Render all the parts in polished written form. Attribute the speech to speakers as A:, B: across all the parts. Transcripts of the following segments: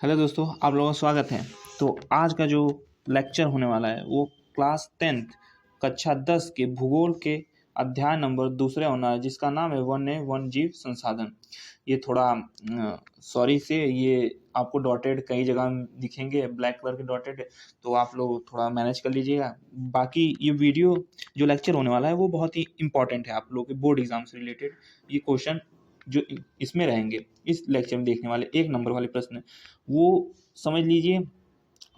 A: Hello दोस्तों, आप लोगों का स्वागत है। तो आज का जो लेक्चर होने वाला है वो क्लास 10th कक्षा 10 के भूगोल के अध्याय नंबर दूसरे होना है, जिसका नाम है वन्य जीव संसाधन। ये थोड़ा सॉरी से ये आपको डॉटेड कई जगह दिखेंगे, ब्लैक कलर के डॉटेड, तो आप लोग थोड़ा मैनेज कर लीजिएगा। बाकी ये वीडियो जो लेक्चर होने वाला है वो बहुत ही इंपॉर्टेंट है आप लोगों के बोर्ड एग्जाम से रिलेटेड। ये क्वेश्चन जो इसमें रहेंगे, इस लेक्चर में देखने वाले 1 नंबर वाले प्रश्न, वो समझ लीजिए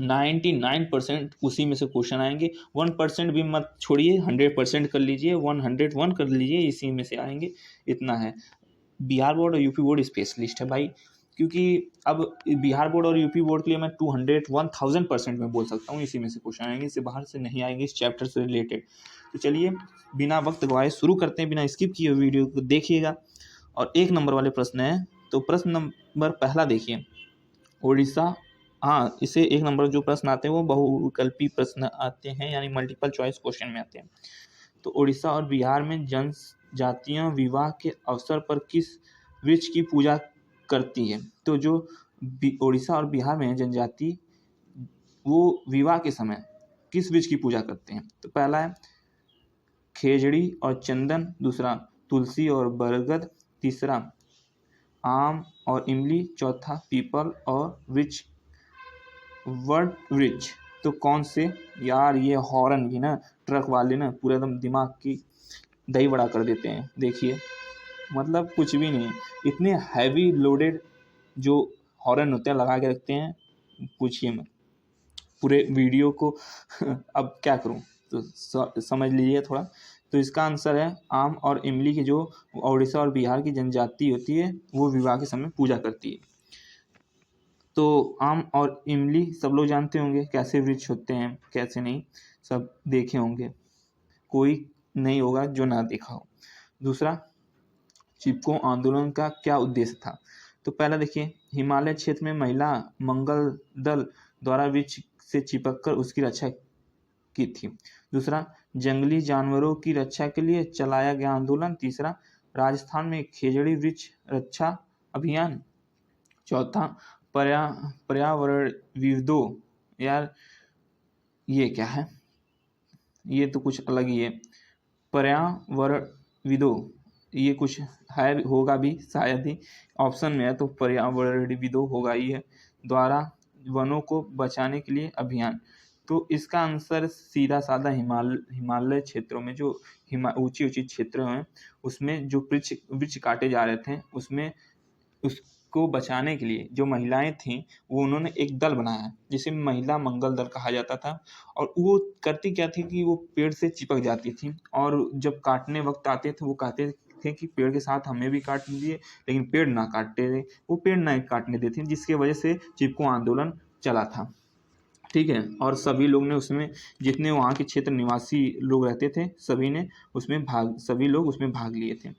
A: 99% उसी में से क्वेश्चन आएंगे। 1% भी मत छोड़िए, 100% कर लीजिए, 101 कर लीजिए, इसी में से आएंगे। इतना है। बिहार बोर्ड और यूपी बोर्ड स्पेशलिस्ट है भाई, क्योंकि अब बिहार बोर्ड और यूपी बोर्ड के लिए मैं 200-1000% में बोल सकता हूँ, इसी में से क्वेश्चन आएंगे, इससे बाहर से नहीं आएंगे इस चैप्टर से रिलेटेड। तो चलिए बिना वक्त गवाए शुरू करते हैं, बिना स्किप किए वीडियो को देखिएगा। और 1 नंबर वाले प्रश्न है, तो प्रश्न नंबर पहला देखिए। उड़ीसा, हाँ, इसे 1 नंबर जो प्रश्न आते हैं वो बहुविकल्पी प्रश्न आते हैं, यानी मल्टीपल चॉइस क्वेश्चन में आते हैं। तो उड़ीसा और बिहार में जनजातियां विवाह के अवसर पर किस वृक्ष की पूजा करती है? तो जो उड़ीसा और बिहार में जनजाति वो विवाह के समय किस वृक्ष की पूजा करते हैं? तो पहला है खेजड़ी और चंदन, दूसरा तुलसी और बरगद, तीसरा आम और इमली, चौथा पीपल और वट वृक्ष। तो कौन से? यार ये हॉर्न भी ना ट्रक वाले ना पूरा एकदम दिमाग की दही बड़ा कर देते हैं। देखिए मतलब कुछ भी नहीं, इतने हैवी लोडेड जो हॉर्न होते हैं लगा के रखते हैं, पूछिए मत। पूरे वीडियो को अब क्या करूं, तो समझ लीजिए थोड़ा। तो इसका आंसर है आम और इमली की, जो उड़ीसा और बिहार की जनजाति होती है वो विवाह के समय पूजा करती है। तो आम और इमली सब लोग जानते होंगे कैसे वृक्ष होते हैं, कैसे नहीं, सब देखे होंगे, कोई नहीं होगा जो ना देखा हो। दूसरा, चिपको आंदोलन का क्या उद्देश्य था? तो पहला देखिए, हिमालय क्षेत्र में महिला मंगल दल द्वारा वृक्ष से चिपककर उसकी रक्षा की थी। दूसरा, जंगली जानवरों की रक्षा के लिए चलाया गया आंदोलन। तीसरा, राजस्थान में खेजड़ी वृक्ष रक्षा अभियान। चौथा, पर्यावरणविदों, यार ये क्या है, ये तो कुछ अलग ही है। पर्यावरणविदों, ये कुछ है, होगा भी शायद ही, ऑप्शन में है तो पर्यावरणविदों होगा ही है, द्वारा वनों को बचाने के लिए अभियान। तो इसका आंसर सीधा साधा हिमालय क्षेत्रों में जो ऊंची क्षेत्र हैं उसमें जो वृक्ष काटे जा रहे थे, उसमें उसको बचाने के लिए जो महिलाएं थीं वो उन्होंने एक दल बनाया जिसे महिला मंगल दल कहा जाता था। और वो करती क्या थी कि वो पेड़ से चिपक जाती थी, और जब काटने वक्त आते थे वो कहते थे कि पेड़ के साथ हमें भी काट दीजिए, लेकिन पेड़ ना काटते थे, वो पेड़ ना काटने देते, जिसकी वजह से चिपको आंदोलन चला था। ठीक है, और सभी लोग ने उसमें, जितने वहाँ के क्षेत्र निवासी लोग रहते थे सभी लोग उसमें भाग लिए थे।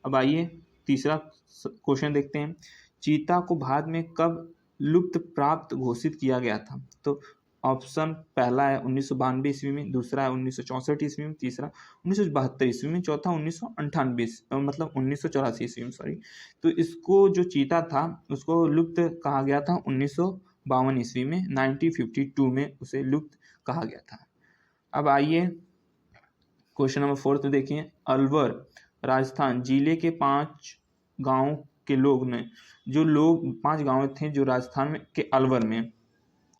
A: अब आइए तीसरा क्वेश्चन देखते हैं। चीता को भारत में कब लुप्त प्राप्त घोषित किया गया था? तो ऑप्शन पहला है 1992 ईस्वी में, दूसरा है 1964 ईस्वी में, तीसरा 1972 ईस्वी में, चौथा 1998 मतलब 1984 ईस्वी में, सॉरी। तो इसको जो चीता था उसको लुप्त कहा गया था 1952 ईस्वी में, 1952 में उसे लुप्त कहा गया था। अब आइए क्वेश्चन नंबर 4 तो देखिए। अलवर राजस्थान जिले के 5 गांव के लोग ने, जो लोग 5 गांव थे जो राजस्थान में के अलवर में,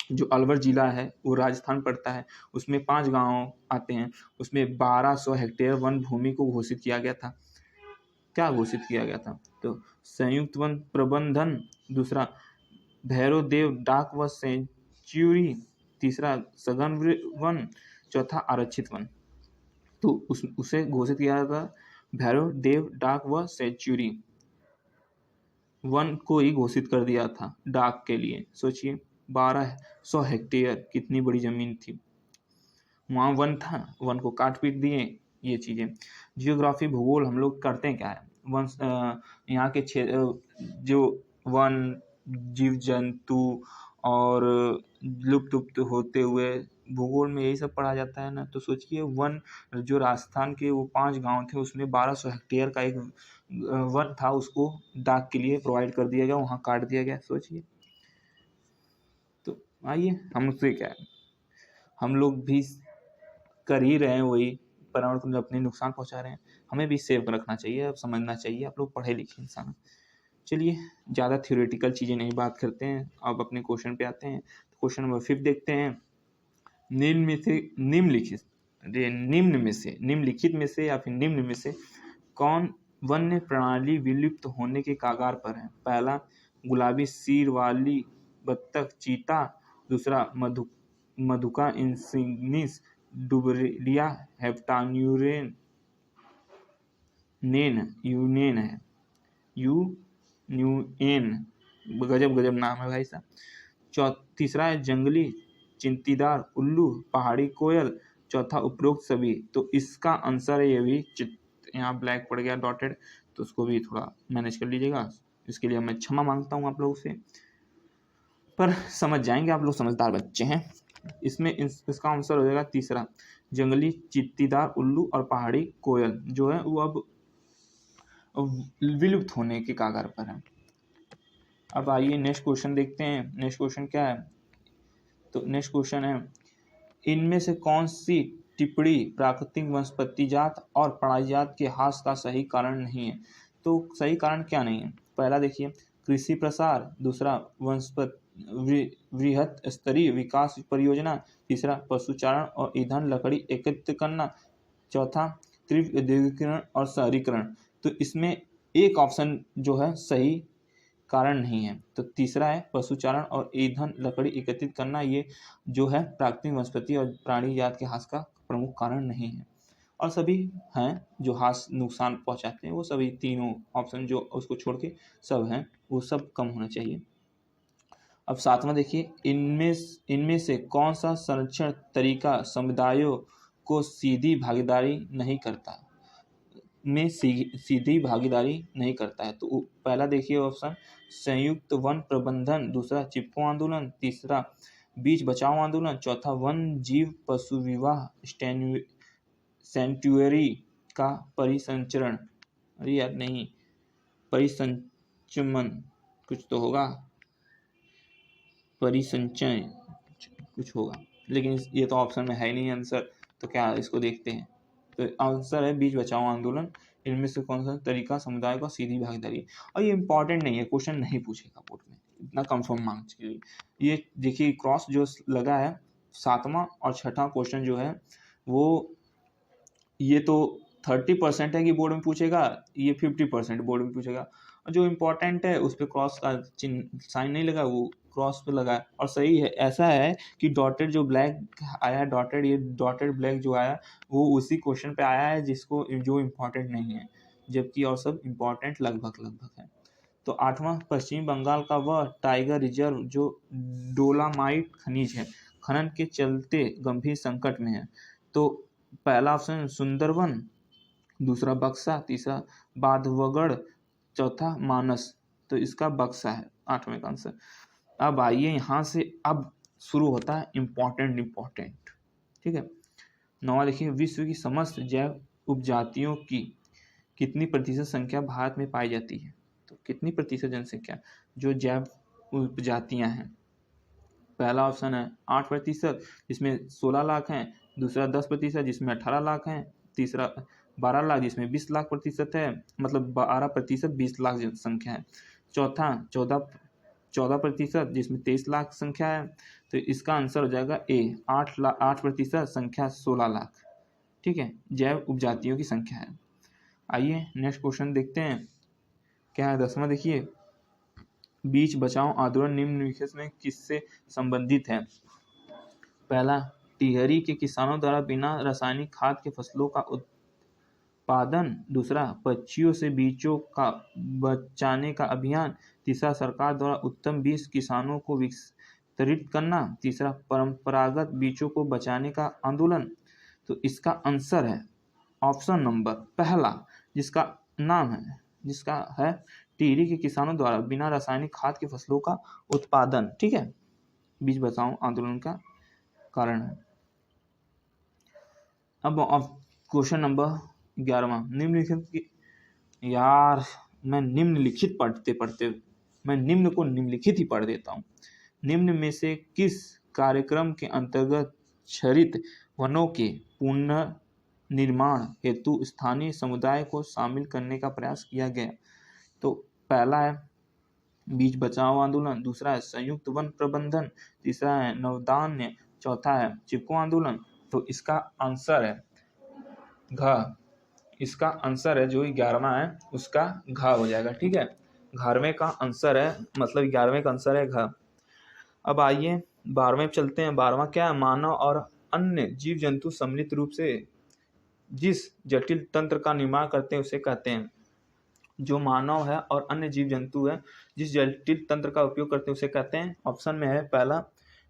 A: जो अलवर जिला है वो राजस्थान पड़ता है, उसमें 5 गांव आते हैं, उसमें 1200 हेक्टेयर वन भूमि को घोषित किया गया था। क्या घोषित किया गया था? तो संयुक्त वन प्रबंधन, दूसरा भैरव देव डाक व सेंचुरी, तीसरा सघन वन, चौथा आरक्षित वन। तो उसे घोषित किया था भैरव देव डाक व सेंचुरी वन को ही घोषित कर दिया था डाक के लिए। सोचिए 1200 हेक्टेयर कितनी बड़ी जमीन थी, वहाँ वन था, वन को काट पीट दिए, ये चीज़ें। जियोग्राफी भूगोल हम लोग करते हैं क्या है, वन यहाँ के जो वन जीव जंतु और लुप्त होते हुए भूगोल में यही सब पढ़ा जाता है ना। तो सोचिए वन, जो राजस्थान के वो 5 गांव थे उसमें 1200 हेक्टेयर का एक वन था, उसको डाक के लिए प्रोवाइड कर दिया गया, वहाँ काट दिया गया। सोचिए आइए, हमसे क्या है, हम लोग भी कर ही रहे हैं वही, पर्यावरण को अपने नुकसान पहुंचा रहे हैं, हमें भी सेव रखना चाहिए, अब समझना चाहिए, आप लोग पढ़े लिखे इंसान। चलिए, ज़्यादा थ्योरेटिकल चीज़ें नहीं बात करते हैं, अब अपने क्वेश्चन पे आते हैं। तो क्वेश्चन नंबर 5 देखते हैं। निम्नलिखित में से या फिर निम्न में से कौन वन्य प्रणाली विलुप्त होने के कगार पर है? पहला, गुलाबी सिर वाली बत्तख चीता। दूसरा, मधुका इंसिग्निस डुबरिया हेप्टान्यूरेन यूनेन है, न्यूएन, गजब गजब नाम है भाई साहब। तीसरा है जंगली चिंतीदार उल्लू पहाड़ी कोयल। चौथा, उपरोक्त सभी। तो इसका आंसर है ये भी, यहाँ ब्लैक पड़ गया डॉटेड, तो उसको भी थोड़ा मैनेज कर लीजिएगा, इसके लिए मैं क्षमा मांगता हूँ आप लोगों से, पर समझ जाएंगे, आप लोग समझदार बच्चे हैं। इसमें इसका आंसर हो जाएगा तीसरा, जंगली चित्तीदार उल्लू और पहाड़ी कोयल जो है वो अब विलुप्त होने के कगार पर है। अब आइए नेक्स्ट क्वेश्चन देखते हैं। नेक्स्ट क्वेश्चन क्या है? तो नेक्स्ट क्वेश्चन है, इनमें से कौन सी टिप्पणी प्राकृतिक वनस्पति जात और प्राणी जात के ह्रास का सही कारण नहीं है? तो सही कारण क्या नहीं है? पहला देखिए, कृषि प्रसार। दूसरा, वृहत स्तरीय विकास परियोजना। तीसरा, पशुचारण और ईंधन लकड़ी एकत्रित करना। चौथा, तीव्र औद्योगिकरण और शहरीकरण। तो इसमें एक ऑप्शन जो है सही कारण नहीं है, तो तीसरा है पशुचारण और ईंधन लकड़ी एकत्रित करना, ये जो है प्राकृतिक वनस्पति और प्राणी जात के ह्रास का प्रमुख कारण नहीं है। और सभी हैं जो ह्रास नुकसान पहुंचाते हैं, वो सभी तीनों ऑप्शन जो उसको छोड़ के सब हैं, वो सब कम होना चाहिए। अब सातवां देखिए, इनमें से कौन सा संरक्षण तरीका समुदायों को सीधी भागीदारी नहीं करता सीधी भागीदारी नहीं करता है? तो पहला देखिए ऑप्शन, संयुक्त वन प्रबंधन। दूसरा, चिपको आंदोलन। तीसरा, बीच बचाओ आंदोलन। चौथा, वन जीव पशु विवाह सेंचुअरी का परिसंचरण। अरे यार नहीं, परिसंचमन कुछ तो होगा, परिसंचय कुछ होगा, लेकिन ये तो ऑप्शन में है ही नहीं आंसर, तो क्या इसको देखते हैं। तो आंसर है बीच बचाओ आंदोलन। इनमें से कौन सा तरीका समुदाय को सीधी भागीदारी? और ये इंपॉर्टेंट नहीं है, क्वेश्चन नहीं पूछेगा बोर्ड में, इतना कंफर्म मार्क्स के लिए। ये देखिए क्रॉस जो लगा है, सातवां और छठा क्वेश्चन जो है वो ये तो 30% है कि बोर्ड में पूछेगा, ये 50% बोर्ड में पूछेगा, और जो इम्पोर्टेंट है उस पर क्रॉस का चिन्ह साइन नहीं लगा, वो क्रॉस पे लगा है। और सही है, ऐसा है कि डॉटेड जो ब्लैक आया, डॉटेड ये डॉटेड ब्लैक जो आया वो उसी क्वेश्चन पे आया है जिसको जो इम्पोर्टेंट नहीं है, जबकि और सब इम्पोर्टेंट लगभग है। तो आठवां, पश्चिम बंगाल का वह टाइगर रिजर्व जो डोलामाइट खनिज है खनन के चलते गंभीर संकट में है। तो पहला ऑप्शन सुंदरवन। दूसरा, बक्सा। तीसरा, बांधवगढ़। चौथा, मानस। तो इसका बक्सा है आठवें का आंसर। अब आइए यहाँ से, अब शुरू होता है इम्पोर्टेंट, ठीक है। नौवां देखिए, विश्व की समस्त जैव उपजातियों की कितनी प्रतिशत संख्या भारत में पाई जाती है? तो कितनी प्रतिशत जनसंख्या जो जैव उपजातियां हैं? पहला ऑप्शन है 8%, जिसमें 16 लाख हैं। दूसरा 10%, जिसमें 18 लाख हैं। तीसरा 12 लाख, जिसमें 20 लाख प्रतिशत है, मतलब 12% 20 लाख जनसंख्या है। चौथा 14%, जिसमें 23 लाख संख्या है। तो इसका आंसर हो जाएगा ए, 8% संख्या 16 लाख, ठीक है, जैव उपजातियों की संख्या है। आइए नेक्स्ट क्वेश्चन देखते हैं, क्या है 10वां देखिए, बीच बचाओ आंदोलन निम्नलिखित में किससे संबंधित है? पहला, टिहरी के किसानों द्वारा बिना रासायनिक खाद के फसलों का उत्पादन। दूसरा, पक्षियों से बीजों का बचाने का अभियान। तीसरा, सरकार द्वारा उत्तम बीज किसानों को वितरित करना। तीसरा, परंपरागत बीजों को बचाने का आंदोलन। तो इसका आंसर है ऑप्शन नंबर पहला, जिसका है टिहरी के किसानों द्वारा बिना रासायनिक खाद के फसलों का उत्पादन, ठीक है, बीज बचाओ आंदोलन का कारण है। अब क्वेश्चन नंबर 11वां, निम्नलिखित यार मैं निम्नलिखित पढ़ते मैं निम्न को निम्नलिखित ही पढ़ देता हूँ। निम्न में से किस कार्यक्रम के अंतर्गत क्षरित वनों के पुनर्निर्माण हेतु स्थानीय समुदाय को शामिल करने का प्रयास किया गया? तो पहला है बीज बचाओ आंदोलन, दूसरा है संयुक्त वन प्रबंधन, तीसरा है नवधान्य, चौथा है चिपको आंदोलन। तो इसका आंसर है घ। इसका आंसर है जो 11वां है उसका घ हो जाएगा। ठीक है, 11वें का आंसर है, मतलब 11वें का आंसर है घ। अब आइए 12वें चलते हैं। 12वां क्या है? मानव और अन्य जीव जंतु सम्मिलित रूप से जिस जटिल तंत्र का निर्माण करते हैं उसे कहते हैं। जो मानव है और अन्य जीव जंतु है जिस जटिल तंत्र का उपयोग करते हैं उसे कहते हैं। ऑप्शन में है पहला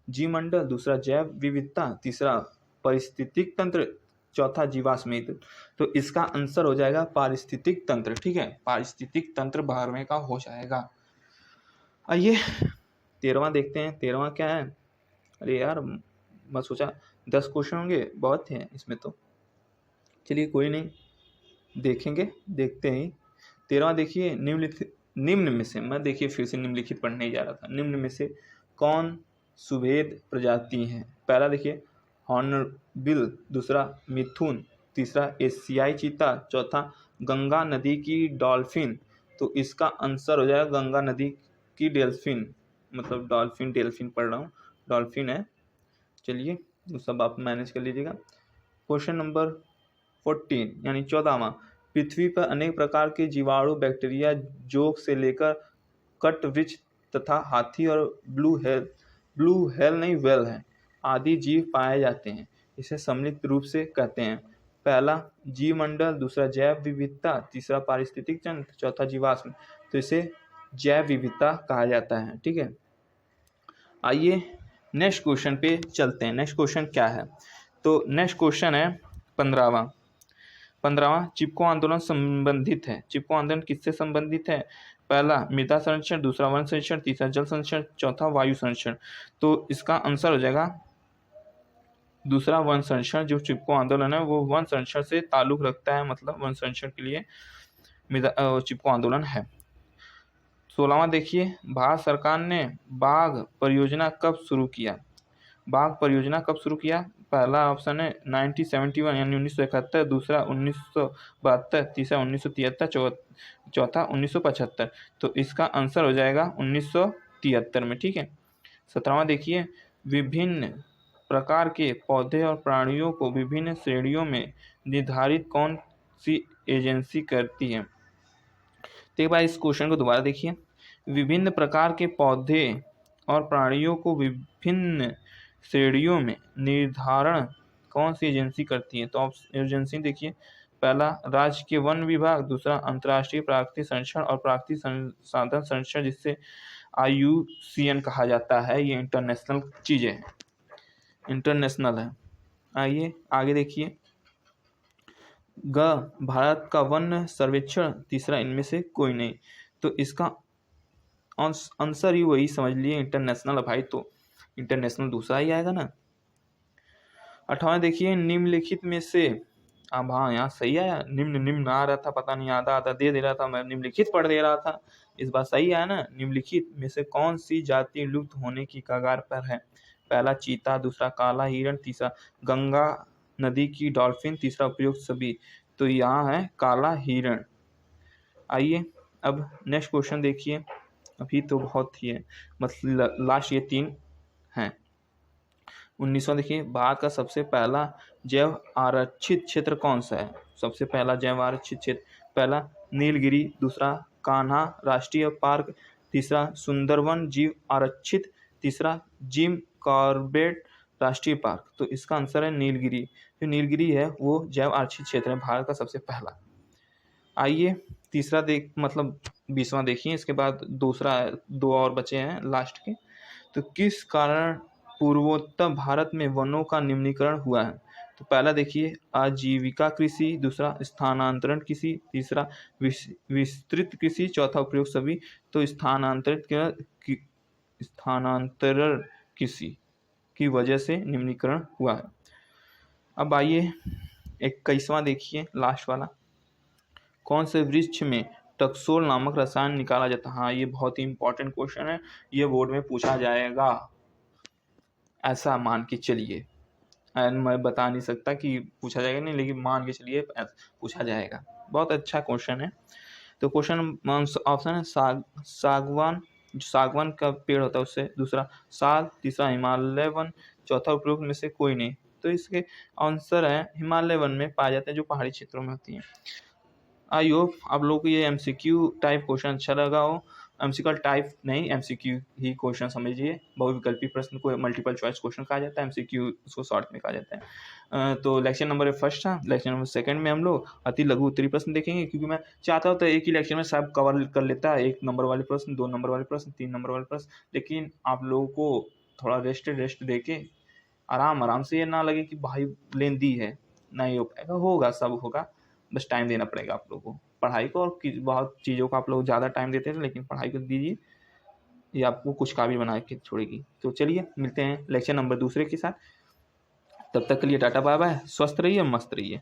A: जीवमंडल, दूसरा जैव विविधता, तीसरा पारिस्थितिक तंत्र, चौथा जीवाश्म। तो इसका आंसर हो जाएगा पारिस्थितिक तंत्र। ठीक है, पारिस्थितिक तंत्र 12वें का हो जाएगा। आइए 13वां देखते हैं। 13वां क्या है? अरे यार मैं सोचा 10 क्वेश्चन होंगे, बहुत हैं इसमें तो। चलिए कोई नहीं, देखेंगे, देखते हैं। 13वां देखिए, निम्न में से, मैं देखिए फिर से निम्नलिखित पढ़ने ही जा रहा था। निम्न में से कौन सुभेद प्रजाति है? पहला देखिए हॉर्नबिल, दूसरा मिथुन, तीसरा एशियाई चीता, चौथा गंगा नदी की डॉल्फिन। तो इसका आंसर हो जाएगा गंगा नदी की डेल्फिन, मतलब डॉल्फिन डेल्फिन पढ़ रहा हूँ, डॉल्फिन है। चलिए वो सब आप मैनेज कर लीजिएगा। क्वेश्चन नंबर 14 यानी 14वां, पृथ्वी पर अनेक प्रकार के जीवाणु, बैक्टीरिया, जोंक से लेकर कट वृक्ष तथा हाथी और ब्लू हेल नहीं वेल है आदि जीव पाए जाते हैं। इसे सम्मिलित रूप से कहते हैं। पहला जीवमंडल, दूसरा जैव विविधता, तीसरा पारिस्थितिक तंत्र, चौथा जीवाश्म। तो इसे जैव विविधता कहा जाता है। ठीक है, आइए नेक्स्ट क्वेश्चन पे चलते हैं। नेक्स्ट क्वेश्चन क्या है? तो नेक्स्ट क्वेश्चन है 15वां चिपको आंदोलन संबंधित है। चिपको आंदोलन किससे संबंधित है? पहला मृदा संरक्षण, दूसरा वन संरक्षण, तीसरा जल संरक्षण, चौथा वायु संरक्षण। तो इसका आंसर हो जाएगा दूसरा वन संरक्षण। जो चिपको आंदोलन है वो वन संरक्षण से ताल्लुक रखता है, मतलब वन संरक्षण के लिए चिपको आंदोलन है। 16वां देखिए, भारत सरकार ने बाघ परियोजना कब शुरू किया? बाघ परियोजना कब शुरू किया? पहला ऑप्शन है 1971 यानी 1971, दूसरा 1972, तीसरा 1973, चौथा 1975। तो इसका आंसर हो जाएगा 1973 में। ठीक है, 17वां देखिए, विभिन्न प्रकार के पौधे और प्राणियों को विभिन्न श्रेणियों में निर्धारित कौन सी एजेंसी करती है? तो एक बार इस क्वेश्चन को दोबारा देखिए। विभिन्न प्रकार के पौधे और प्राणियों को विभिन्न श्रेणियों में निर्धारण कौन सी एजेंसी करती है? तो आप एजेंसी देखिए, पहला राज्य के वन विभाग, दूसरा अंतर्राष्ट्रीय प्राकृतिक संरक्षण और प्राकृतिक संसाधन संरक्षण जिससे IUCN कहा जाता है। ये इंटरनेशनल चीजें हैं, इंटरनेशनल है। आइए आगे देखिए, भारत का वन सर्वेक्षण, तीसरा इनमें से कोई नहीं। तो इसका आंसर ही वही समझ लिए, इंटरनेशनल है भाई, तो इंटरनेशनल दूसरा ही आएगा ना। 18वां देखिए, निम्नलिखित में से, अब हाँ यहाँ सही आया, निम्न आ रहा था, पता नहीं आधा दे रहा था, मैं निम्नलिखित पढ़ दे रहा था, इस बार सही आया ना। निम्नलिखित में से कौन सी जाति लुप्त होने की कगार पर है? पहला चीता, दूसरा काला हिरण, तीसरा गंगा नदी की डॉल्फिन, तीसरा उपयुक्त सभी। तो यहाँ है काला हिरण। आइए अब नेक्स्ट क्वेश्चन देखिए, अभी तो बहुत ही है, मतलब लास्ट ये 3 हैं। 19वां देखिए, भारत का सबसे पहला जैव आरक्षित क्षेत्र कौन सा है? सबसे पहला जैव आरक्षित क्षेत्र, पहला नीलगिरी, दूसरा कान्हा राष्ट्रीय पार्क, तीसरा सुंदरवन जीव आरक्षित, तीसरा जिम कॉर्बेट राष्ट्रीय पार्क। तो इसका आंसर है नीलगिरी। जो नीलगिरी है वो जैव आरक्षित क्षेत्र है, भारत का सबसे पहला। आइए तीसरा मतलब 20वां देखिए, इसके बाद दूसरा 2 और बचे हैं लास्ट के। तो किस कारण पूर्वोत्तर भारत में वनों का निम्नीकरण हुआ है? तो पहला देखिए आजीविका कृषि, दूसरा स्थानांतरण कृषि, तीसरा विस्तृत कृषि, चौथा उपयोग सभी। तो स्थानांतरण कृषि की वजह से निम्नीकरण हुआ है। अब आइए 21वां देखिए, लास्ट वाला, कौन से वृक्ष में टक्सोल नामक रसायन निकाला जाता है। हाँ, ये बहुत ही इंपॉर्टेंट क्वेश्चन है, ये बोर्ड में पूछा जाएगा, ऐसा मान के चलिए। मैं बता नहीं सकता कि पूछा जाएगा नहीं, लेकिन मान के चलिए पूछा जाएगा। बहुत अच्छा क्वेश्चन है। तो क्वेश्चन ऑप्शन है सागवान, जो सागवान का पेड़ होता है उससे, दूसरा साग, तीसरा हिमालय वन, चौथा उपरोक्त में से कोई नहीं। तो इसके आंसर है हिमालय वन में पाए जाते हैं, जो पहाड़ी क्षेत्रों में होती हैं। आई होप आप लोगों को ये एमसीक्यू टाइप क्वेश्चन अच्छा लगा हो। एमसीक्यू टाइप नहीं, एमसीक्यू ही क्वेश्चन समझिए। बहुविकल्पी प्रश्न को मल्टीपल चॉइस क्वेश्चन कहा जाता है, एमसीक्यू उसको शॉर्ट में कहा जाता है। तो लेक्चर नंबर फर्स्ट था। लेक्चर नंबर सेकंड में हम लोग अति लघु उत्तरीय प्रश्न देखेंगे, क्योंकि मैं चाहता हूँ तो एक ही लेक्चर में सब कवर कर लेता है, 1 नंबर वाले प्रश्न, 2 नंबर वाले प्रश्न, 3 नंबर वाले प्रश्न। लेकिन आप लोगों को थोड़ा रेस्ट दे के आराम से, ये ना लगे कि भाई लेंदी है, नहीं हो पाएगा, होगा, सब होगा, बस टाइम देना पड़ेगा आप लोगों को पढ़ाई को। और बहुत चीज़ों को आप लोग ज़्यादा टाइम देते हैं, लेकिन पढ़ाई को दीजिए, ये आपको कुछ काबिल बना के छोड़ेगी। तो चलिए मिलते हैं लेक्चर नंबर दूसरे के साथ। तब तक के लिए टाटा बाय बाय, स्वस्थ रहिए, मस्त रहिए।